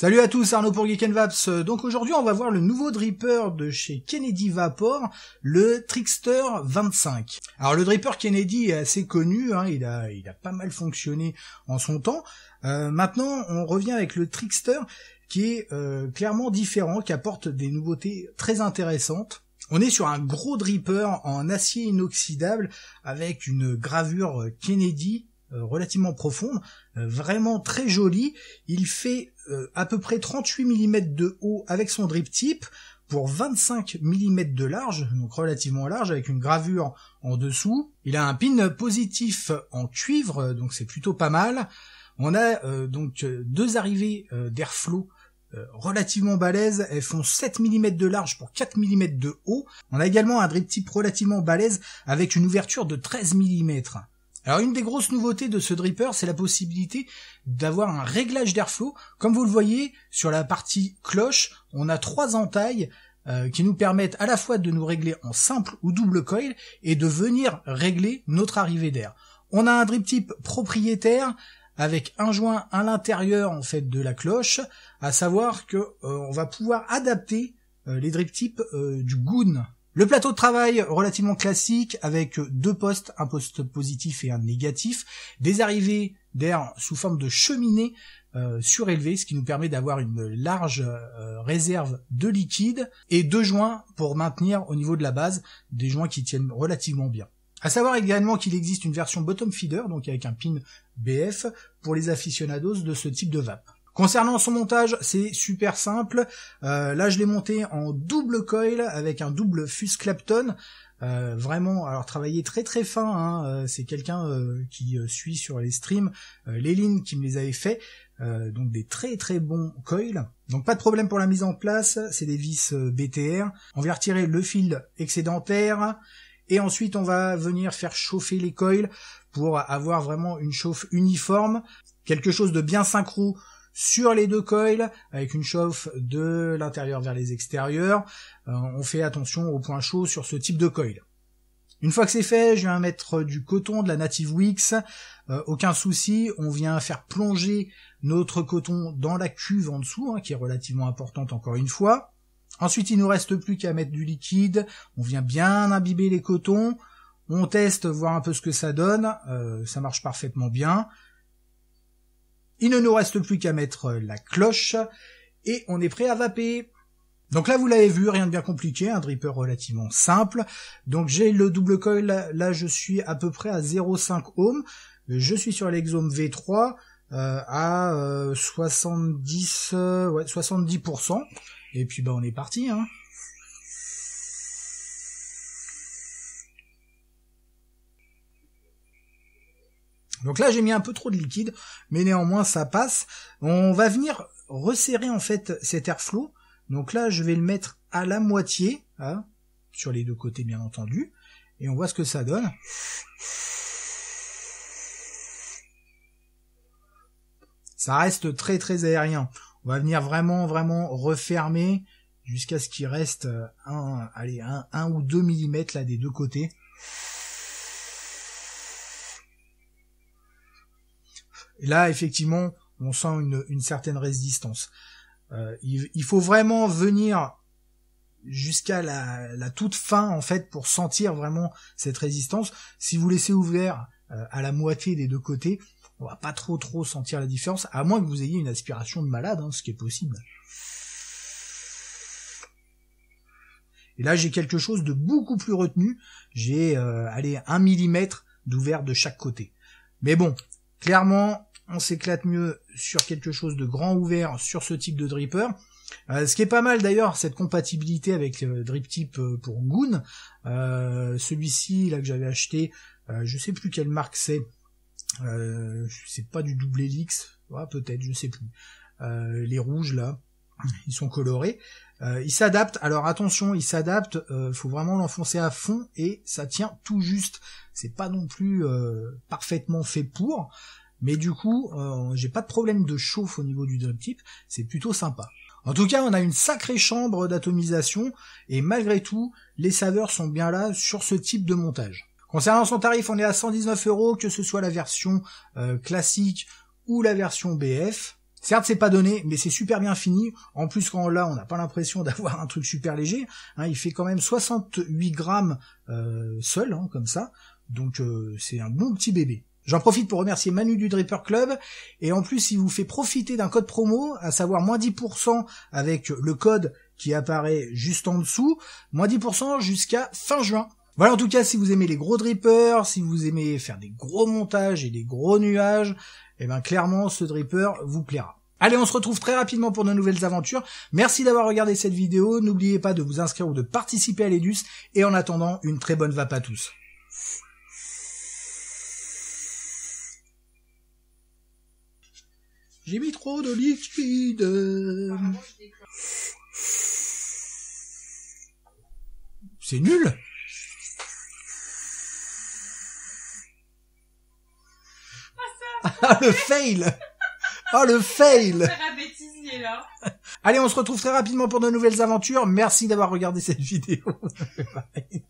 Salut à tous, Arnaud pour Geek & Vaps. Donc aujourd'hui on va voir le nouveau dripper de chez Kennedy Vapor, le Trickster 25. Alors le dripper Kennedy est assez connu, hein, il a pas mal fonctionné en son temps. Maintenant on revient avec le Trickster qui est clairement différent, qui apporte des nouveautés très intéressantes. On est sur un gros dripper en acier inoxydable avec une gravure Kennedy relativement profonde, vraiment très joli. Il fait à peu près 38 mm de haut avec son drip tip pour 25 mm de large, donc relativement large, avec une gravure en dessous. Il a un pin positif en cuivre, donc c'est plutôt pas mal. On a donc deux arrivées d'airflow relativement balèzes, elles font 7 mm de large pour 4 mm de haut. On a également un drip tip relativement balèze avec une ouverture de 13 mm. Alors une des grosses nouveautés de ce dripper, c'est la possibilité d'avoir un réglage d'airflow. Comme vous le voyez, sur la partie cloche, on a 3 entailles qui nous permettent à la fois de nous régler en simple ou double coil et de venir régler notre arrivée d'air. On a un drip tip propriétaire avec un joint à l'intérieur en fait de la cloche, à savoir que on va pouvoir adapter les drip tips du Goon. Le plateau de travail relativement classique avec 2 postes, un poste positif et un négatif, des arrivées d'air sous forme de cheminée surélevée, ce qui nous permet d'avoir une large réserve de liquide et 2 joints pour maintenir au niveau de la base des joints qui tiennent relativement bien. À savoir également qu'il existe une version bottom feeder, donc avec un pin BF, pour les aficionados de ce type de vape. Concernant son montage, c'est super simple. Là, je l'ai monté en double coil avec un double fuse Clapton. Vraiment, alors travaillé très très fin. Hein, c'est quelqu'un qui suit sur les streams les lignes qui me les avait fait. Donc des très très bons coils. Donc pas de problème pour la mise en place. C'est des vis BTR. On va retirer le fil excédentaire. Et ensuite, on va venir faire chauffer les coils pour avoir vraiment une chauffe uniforme. Quelque chose de bien synchro sur les 2 coils, avec une chauffe de l'intérieur vers les extérieurs. On fait attention au point chaud sur ce type de coil. Une fois que c'est fait, je viens mettre du coton, de la Native Wix, aucun souci, on vient faire plonger notre coton dans la cuve en dessous, hein, qui est relativement importante encore une fois. Ensuite, il nous reste plus qu'à mettre du liquide, on vient bien imbiber les cotons, on teste, voir un peu ce que ça donne, ça marche parfaitement bien. Il ne nous reste plus qu'à mettre la cloche et on est prêt à vaper. Donc là vous l'avez vu, rien de bien compliqué, un dripper relativement simple. Donc j'ai le double coil, là je suis à peu près à 0,5 ohm. Je suis sur l'Exome V3 à 70%. Et puis on est parti. Hein. Donc là j'ai mis un peu trop de liquide, mais néanmoins ça passe. On va venir resserrer en fait cet airflow. Donc là je vais le mettre à la moitié, hein, sur les 2 côtés bien entendu, et on voit ce que ça donne. Ça reste très très aérien. On va venir vraiment refermer jusqu'à ce qu'il reste un ou 2 mm là des 2 côtés. Et là, effectivement, on sent une certaine résistance. Il faut vraiment venir jusqu'à la toute fin, en fait, pour sentir vraiment cette résistance. Si vous laissez ouvert à la moitié des 2 côtés, on va pas trop sentir la différence, à moins que vous ayez une aspiration de malade, hein, ce qui est possible. Et là, j'ai quelque chose de beaucoup plus retenu. J'ai 1 mm d'ouvert de chaque côté. Mais bon, clairement, on s'éclate mieux sur quelque chose de grand ouvert sur ce type de dripper. Ce qui est pas mal d'ailleurs, cette compatibilité avec le drip tip pour Goon. Celui-ci là que j'avais acheté, je sais plus quelle marque c'est. C'est pas du double helix, ouais, peut-être, je sais plus. Les rouges là, ils sont colorés. Il s'adapte. Alors attention, il s'adapte. Faut vraiment l'enfoncer à fond et ça tient tout juste. C'est pas non plus parfaitement fait pour. Mais du coup, j'ai pas de problème de chauffe au niveau du drip tip, c'est plutôt sympa. En tout cas, on a une sacrée chambre d'atomisation, et malgré tout, les saveurs sont bien là sur ce type de montage. Concernant son tarif, on est à 119 €, que ce soit la version classique ou la version BF. Certes, c'est pas donné, mais c'est super bien fini. En plus, quand là, on n'a pas l'impression d'avoir un truc super léger. Hein, il fait quand même 68 grammes seul, hein, comme ça. Donc, c'est un bon petit bébé. J'en profite pour remercier Manu du Dripper Club. Et en plus, il vous fait profiter d'un code promo, à savoir moins 10% avec le code qui apparaît juste en dessous. Moins 10% jusqu'à fin juin. Voilà, en tout cas, si vous aimez les gros drippers, si vous aimez faire des gros montages et des gros nuages, eh ben clairement, ce dripper vous plaira. Allez, on se retrouve très rapidement pour de nouvelles aventures. Merci d'avoir regardé cette vidéo. N'oubliez pas de vous inscrire ou de participer à l'Edus. Et en attendant, une très bonne vape à tous. J'ai mis trop de liquide. C'est nul. Ah, le fail. Oh, le fail. Allez, on se retrouve très rapidement pour de nouvelles aventures. Merci d'avoir regardé cette vidéo. Bye.